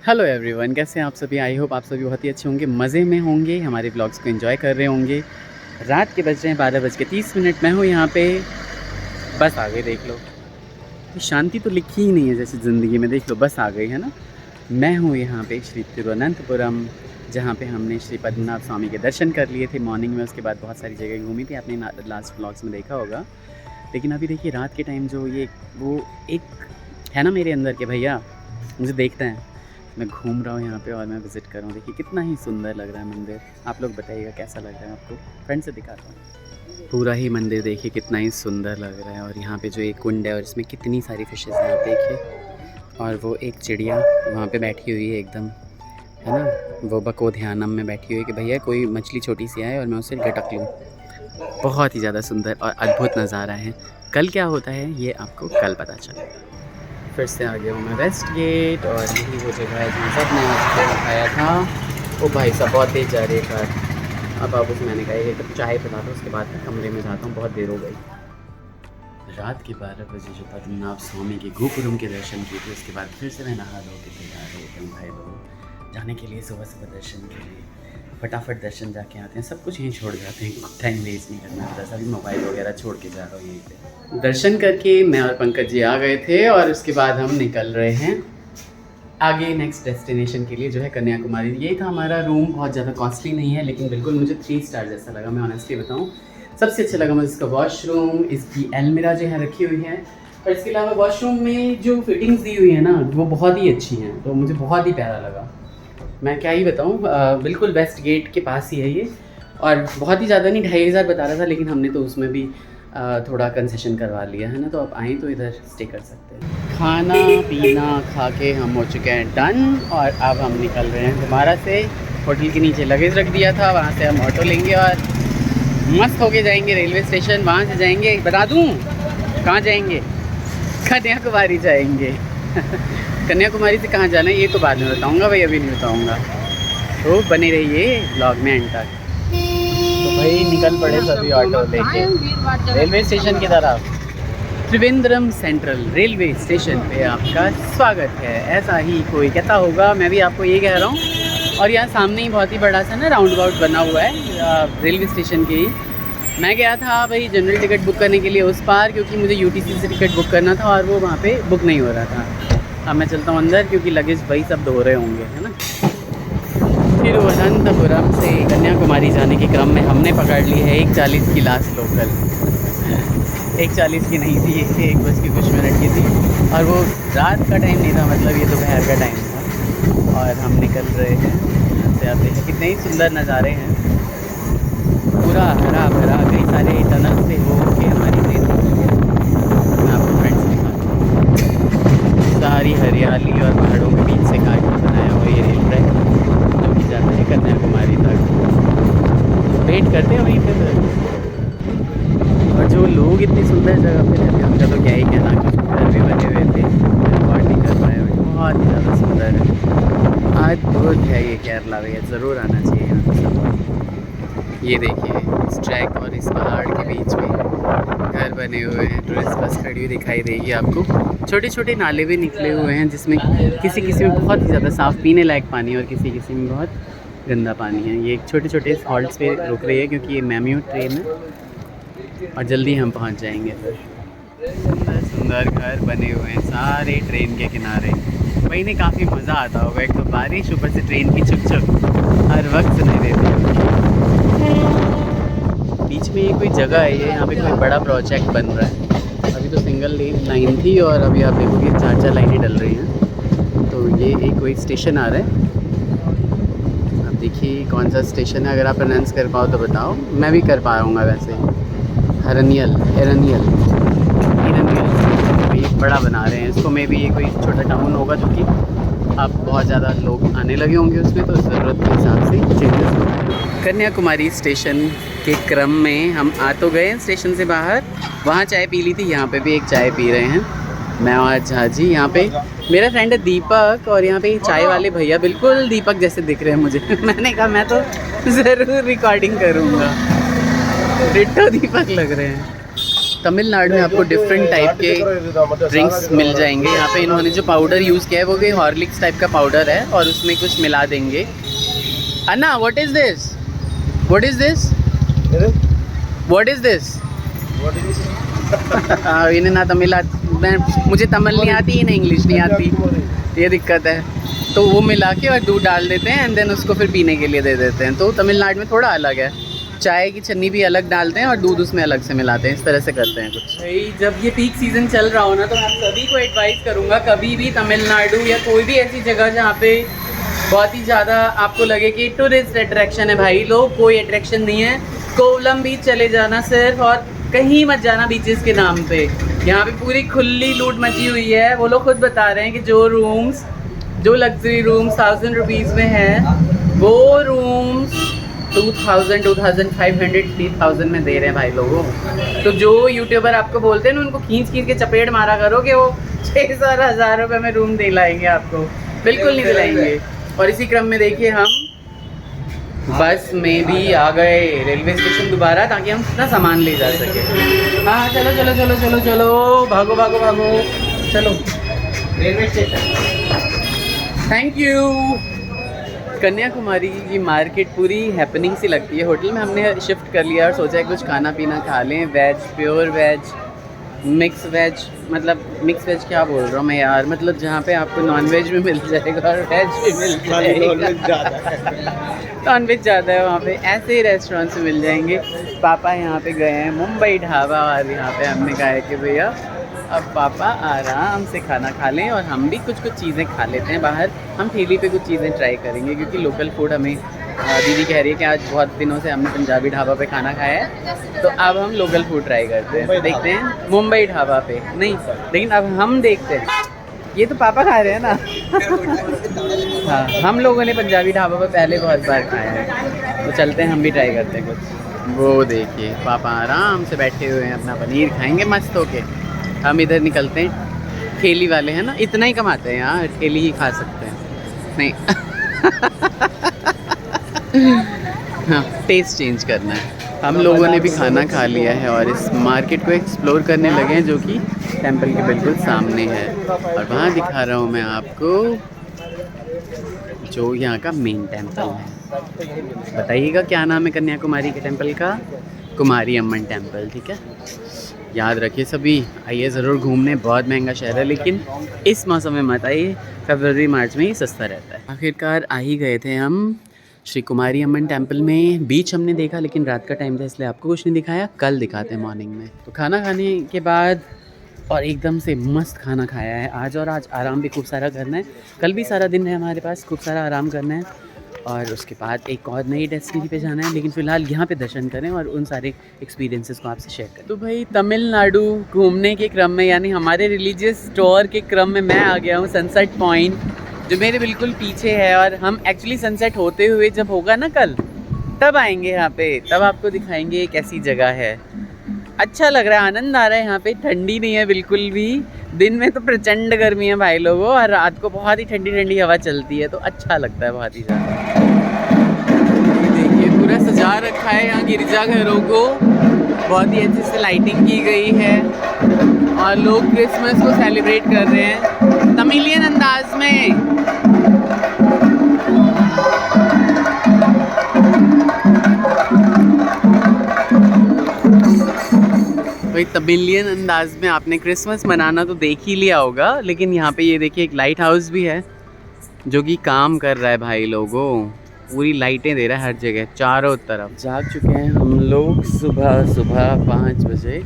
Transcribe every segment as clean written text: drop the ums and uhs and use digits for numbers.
Hello everyone, कैसे हैं आप सभी। आई होप आप सभी बहुत ही अच्छे होंगे, मज़े में होंगे, हमारे ब्लॉग्स को एंजॉय कर रहे होंगे। रात के बज रहे हैं 12:30। मैं हूँ यहाँ पे, बस आ गई देख लो। शांति तो लिखी ही नहीं है जैसे ज़िंदगी में, देख लो बस आ गई है ना। मैं हूँ यहाँ पे श्री तिरुवनंतपुरम, जहाँ पे हमने श्री पद्मनाभ स्वामी के दर्शन कर लिए थे मॉर्निंग में। उसके बाद बहुत सारी जगह घूमी थी, आपने लास्ट ब्लॉग्स में देखा होगा। लेकिन अभी देखिए रात के टाइम जो ये वो एक है ना मेरे अंदर के भैया, मुझे देखते हैं। मैं घूम रहा हूँ यहाँ पे और मैं विज़िट कर रहा हूँ। देखिए कितना ही सुंदर लग रहा है मंदिर। आप लोग बताइएगा कैसा लग रहा है आपको। फ्रेंड से दिखाता हूँ पूरा ही मंदिर, देखिए कितना ही सुंदर लग रहा है। और यहाँ पे जो एक कुंड है और इसमें कितनी सारी फिशेज़ हैं आप देखिए। और वो एक चिड़िया वहाँ पे बैठी हुई है एकदम, है ना, वो बकोध्यानम में बैठी हुई है कि भैया कोई मछली छोटी सी आए और मैं उसे गटक लूँ। बहुत ही ज़्यादा सुंदर और अद्भुत नज़ारा है। कल क्या होता है ये आपको कल पता चलेगा। फिर से आ गया हूँ मैं वेस्ट गेट, और यही वो जगह है जहाँ सब ने दिखाया था। ओ भाई साहब बहुत तेज़ जा रही है कार। अब उसे मैंने कहा एक कप चाय पिला दो, उसके बाद मैं कमरे में जाता हूँ, बहुत देर हो गई। रात के 12 बजे जो पद्मनाभ स्वामी के गोपुरम के दर्शन किए थे, उसके बाद फिर से मैं नहा धो के तैयार हो गया हूँ भाई लोग जाने के लिए। सुबह सुबह दर्शन के लिए फटाफट दर्शन जाके आते हैं, सब कुछ यहीं छोड़ जाते हैं, टाइम वेस्ट नहीं करना पड़ता। सभी मोबाइल वगैरह छोड़ के जा रहा हूँ यहीं पे। दर्शन करके मैं और पंकज जी आ गए थे और उसके बाद हम निकल रहे हैं आगे नेक्स्ट डेस्टिनेशन के लिए, जो है कन्याकुमारी। ये था हमारा रूम, बहुत ज़्यादा कॉस्टली नहीं है लेकिन बिल्कुल मुझे 3 स्टार जैसा लगा। मैं ऑनेस्टली बताऊँ, सबसे अच्छा लगा मुझे इसका वॉशरूम, इसकी अलमीरा जो है रखी हुई है, और इसके अलावा वॉशरूम में जो फिटिंग्स दी हुई है ना वो बहुत ही अच्छी हैं, तो मुझे बहुत ही प्यारा लगा। मैं क्या ही बताऊँ, बिल्कुल वेस्ट गेट के पास ही है ये। और बहुत ही ज़्यादा नहीं, 2500 बता रहा था, लेकिन हमने तो उसमें भी थोड़ा कंसेशन करवा लिया है ना, तो आप आएँ तो इधर स्टे कर सकते हैं। खाना पीना खा के हम हो चुके हैं डन, और अब हम निकल रहे हैं दोबारा से। होटल के नीचे लगेज रख दिया था, वहाँ से हम ऑटो लेंगे और मस्त होके जाएंगे रेलवे स्टेशन। वहाँ से जाएंगे, बता दूँ कहाँ जाएंगे, कन्याकुमारी जाएंगे। कन्याकुमारी से कहाँ जाना है ये तो बाद में बताऊँगा भाई, अभी नहीं बताऊँगा, तो बने रहिए ब्लॉग में एंड तक। तो भाई निकल पड़े सभी ऑटो लेके रेलवे स्टेशन की तरफ। त्रिवेंद्रम सेंट्रल रेलवे स्टेशन पे आपका स्वागत है, ऐसा ही कोई कहता होगा, मैं भी आपको ये कह रहा हूँ। और यहाँ सामने ही बहुत ही बड़ा सा ना राउंड अबाउट बना हुआ है रेलवे स्टेशन के ही। मैं गया था भाई जनरल टिकट बुक करने के लिए उस पार, क्योंकि मुझे यूटीसी से टिकट बुक करना था और वो वहाँ पे बुक नहीं हो रहा था। अब मैं चलता हूँ अंदर, क्योंकि लगेज भाई सब धो रहे होंगे, है ना। तिरुवनंतपुरम से कन्याकुमारी जाने के क्रम में हमने पकड़ ली है 1:40 की लास्ट लोकल। 1:40 की नहीं थी, ये 1 बज के कुछ मिनट की थी, और वो रात का टाइम नहीं था, मतलब ये दोपहर का टाइम था। और हम निकल रहे हैं यहाँ से। आप देखिए कितने ही सुंदर नज़ारे हैं, पूरा हरा भरा, कई सारे टनल से हो के हमारी ट्रेन पहुँची है। मैं आपको फ्रेंड्स दिखाता हूँ, सारी हरियाली और पहाड़ों के बीच से काट के बनाया हुआ ये रेल ट्रैक जो कि जाता है कन्याकुमारी तक। वेट करते हैं वहीं पर। और जो लोग इतनी सुंदर जगह पे रहते हैं उनका तो क्या ही कहना, कुछ घर भी बने हुए थे, रिकॉर्ड नहीं कर पाए। बहुत ही ज़्यादा सुंदर है, अद्भुत है ये केरला भैया, ज़रूर आना चाहिए यहाँ पर सब। ये देखिए इस ट्रैक और इस पहाड़ के बीच में घर बने हुए हैं, टूरिस्ट बस खड़ी हुई दिखाई देगी आपको। छोटे छोटे नाले भी निकले हुए हैं, जिसमें किसी किसी में बहुत ही ज़्यादा साफ़ पीने लायक पानी और किसी किसी में बहुत गंदा पानी है। ये छोटे छोटे हॉल्ट्स पे रुक रही है क्योंकि ये मेम्यू ट्रेन है, और जल्दी हम पहुंच जाएंगे। फिर सुंदर सुंदर घर बने हुए हैं सारे ट्रेन के किनारे, वही नहीं काफ़ी मज़ा आता होगा। एक तो बारिश, ऊपर से ट्रेन की चुक चुक हर वक्त सुनाई देती है। बीच में ये कोई जगह है, ये यहाँ पे कोई बड़ा प्रोजेक्ट बन रहा है। अभी तो सिंगल लाइन थी और अभी आप देखोगे 4-4 लाइनें डल रही हैं। तो ये एक कोई स्टेशन आ रहा है, आप देखिए कौन सा स्टेशन है, अगर आप प्रोनाउंस कर पाओ तो बताओ। मैं भी कर पाऊँगा वैसे। हरनियल ये बड़ा बना रहे हैं इसको, में भी ये कोई छोटा टाउन होगा जो कि अब बहुत ज़्यादा लोग आने लगे होंगे उसमें, तो ज़रूरत के हिसाब से चेंजेस होंगे। कन्याकुमारी स्टेशन के क्रम में हम आ तो गए स्टेशन से बाहर, वहाँ चाय पी ली थी, यहाँ पे भी एक चाय पी रहे हैं मैं और झाजी। यहाँ पे मेरा फ्रेंड है दीपक, और यहाँ पे चाय वाले भैया बिल्कुल दीपक जैसे दिख रहे हैं मुझे। मैंने कहा मैं तो ज़रूर रिकॉर्डिंग करूँगा, डिट्टो दीपक लग रहे हैं। तमिलनाडु में आपको डिफरेंट टाइप के ड्रिंक्स मिल जाएंगे। यहाँ पे इन्होंने जो पाउडर यूज़ किया है वो भी हॉर्लिक्स टाइप का पाउडर है और उसमें कुछ मिला देंगे। अन्ना what is this, what is this, what is this? इन्हें ना तमिल मुझे तमिल नहीं आती, इन्हें इंग्लिश नहीं आती, ये दिक्कत है। तो वो मिला के और दूध डाल देते हैं एंड देन उसको फिर पीने के लिए दे देते हैं। तो तमिलनाडु में थोड़ा अलग है, चाय की छन्नी भी अलग डालते हैं और दूध उसमें अलग से मिलाते हैं, इस तरह से करते हैं कुछ। भाई जब ये पीक सीज़न चल रहा हो ना तो मैं आप सभी को एडवाइस करूँगा कभी भी तमिलनाडु या कोई भी ऐसी जगह जहाँ पे बहुत ही ज़्यादा आपको लगे कि टूरिस्ट अट्रैक्शन है, भाई लोग कोई अट्रैक्शन नहीं है। कोवलम बीच चले जाना सिर्फ, और कहीं मत जाना बीचेस के नाम पे। यहाँ पे पूरी खुली लूट मची हुई है। वो लोग खुद बता रहे हैं कि जो लग्जरी रूम्स 1000 रुपीज़ में है वो रूम्स 2000, 2500, 3000 में दे रहे हैं भाई लोगों। तो जो यूट्यूबर आपको बोलते हैं ना उनको खींच के चपेट मारा करो कि वो 6,000 रुपये में रूम दिलाएंगे आपको, बिल्कुल नहीं दिलाएंगे। और इसी क्रम में देखिए हम बस में भी आ गए रेलवे स्टेशन दोबारा, ताकि हम अपना सामान ले जा सके। हाँ चलो चलो चलो चलो चलो, भागो भागो भागो, चलो railway station. Thank you. Kanyakumari की मार्केट पूरी हैपनिंग सी लगती है। होटल में हमने शिफ्ट कर लिया और सोचा है कुछ खाना पीना खा लें, veg, pure veg, mix veg, मतलब मिक्स वेज क्या बोल रहा हूँ मैं यार, मतलब जहाँ पे आपको नॉन वेज भी मिल जाएगा और वेज भी मिल जाएगा। नॉन वेज ज़्यादा है वहाँ पे, ऐसे ही रेस्टोरेंट से मिल जाएंगे। पापा यहाँ पे गए हैं मुंबई ढाबा और यहाँ पे हमने कहा है कि भैया अब पापा आराम से खाना खा लें और हम भी कुछ चीज़ें खा लेते हैं बाहर। हम ठेली पे कुछ चीज़ें ट्राई करेंगे क्योंकि लोकल फूड हमें दीदी कह रही है कि आज बहुत दिनों से हमने पंजाबी ढाबा पे खाना खाया है, तो अब हम लोकल फूड ट्राई करते हैं। देखते हैं मुंबई ढाबा पे नहीं, लेकिन अब हम देखते हैं, ये तो पापा खा रहे हैं ना। हाँ, हम लोगों ने पंजाबी ढाबा पे पहले बहुत बार खाया है, तो चलते हैं हम भी ट्राई करते हैं कुछ। वो देखिए पापा आराम से बैठे हुए हैं, अपना पनीर खाएंगे मस्त होके। हम इधर निकलते हैं, ठेली वाले हैं ना, इतना ही कमाते हैं यार, ठेली ही खा सकते हैं नहीं। हाँ, टेस्ट चेंज करना है। हम लोगों ने भी खाना खा लिया है और इस मार्केट को एक्सप्लोर करने लगे हैं, जो कि टेंपल के बिल्कुल सामने है। और वहाँ दिखा रहा हूँ मैं आपको जो यहाँ का मेन टेंपल है। बताइएगा क्या नाम है कन्याकुमारी के टेंपल का? कुमारी अम्मन टेंपल, ठीक है। याद रखिए सभी, आइए ज़रूर घूमने। बहुत महंगा शहर है लेकिन इस मौसम में मत आइए, फरवरी मार्च में ही सस्ता रहता है। आखिरकार आ ही गए थे हम श्री कुमारी अम्मन टेंपल में। बीच हमने देखा लेकिन रात का टाइम था इसलिए आपको कुछ नहीं दिखाया, कल दिखाते हैं मॉर्निंग में। तो खाना खाने के बाद और एकदम से मस्त खाना खाया है आज, और आज आराम भी खूब सारा करना है। कल भी सारा दिन है हमारे पास, खूब सारा आराम करना है और उसके बाद एक और नई डेस्टिनी पे जाना है। लेकिन फ़िलहाल यहाँ पे दर्शन करें और उन सारे एक्सपीरियंसेस को आपसे शेयर करें। तो भाई तमिलनाडु घूमने के क्रम में, यानी हमारे रिलीजियस टूर के क्रम में मैं आ गया हूँ सनसेट पॉइंट, जो मेरे बिल्कुल पीछे है। और हम एक्चुअली सनसेट होते हुए जब होगा ना कल, तब आएंगे यहाँ पे, तब आपको दिखाएंगे कैसी जगह है। अच्छा लग रहा है, आनंद आ रहा है यहाँ पे। ठंडी नहीं है बिल्कुल भी, दिन में तो प्रचंड गर्मी है भाई लोगों, और रात को बहुत ही ठंडी ठंडी हवा चलती है, तो अच्छा लगता है बहुत ही ज़्यादा। देखिए पूरा सजा रखा है यहाँ गिरजाघरों को, बहुत ही अच्छे से लाइटिंग की गई है और लोग क्रिसमस को सेलिब्रेट कर रहे हैं तमिलियन अंदाज में। भाई तमिलियन अंदाज में आपने क्रिसमस मनाना तो देख ही लिया होगा, लेकिन यहाँ पे ये देखिए एक लाइट हाउस भी है जो कि काम कर रहा है भाई लोगों। पूरी लाइटें दे रहा है हर जगह चारों तरफ। जाग चुके हैं हम लोग सुबह 5 बजे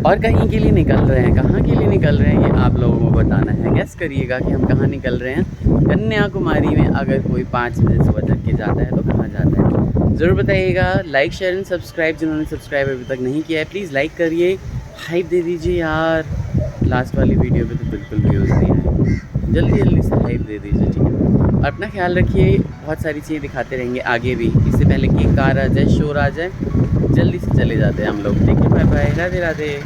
और कहीं के लिए निकल रहे हैं। कहाँ के लिए निकल रहे हैं ये आप लोगों को बताना है। गेस करिएगा कि हम कहाँ निकल रहे हैं। कन्याकुमारी में अगर कोई 5 बजे सुबह तक के जाता है तो कहाँ जाता है ज़रूर बताइएगा। लाइक शेयर एंड सब्सक्राइब, जिन्होंने सब्सक्राइब अभी तक नहीं किया है प्लीज़ लाइक करिए, हाइप दे दीजिए यार। लास्ट वाली वीडियो पे तो बिल्कुल व्यूज़ नहीं आए, जल्दी जल्दी से हाइप दे दीजिए, ठीक है। और अपना ख्याल रखिए, बहुत सारी चीज़ें दिखाते रहेंगे आगे भी। इससे पहले कि कार आ जाए, शोर आ जाए, जल्दी से चले जाते हैं हम लोग। ठीक है, बाय बाय, राधे राधे।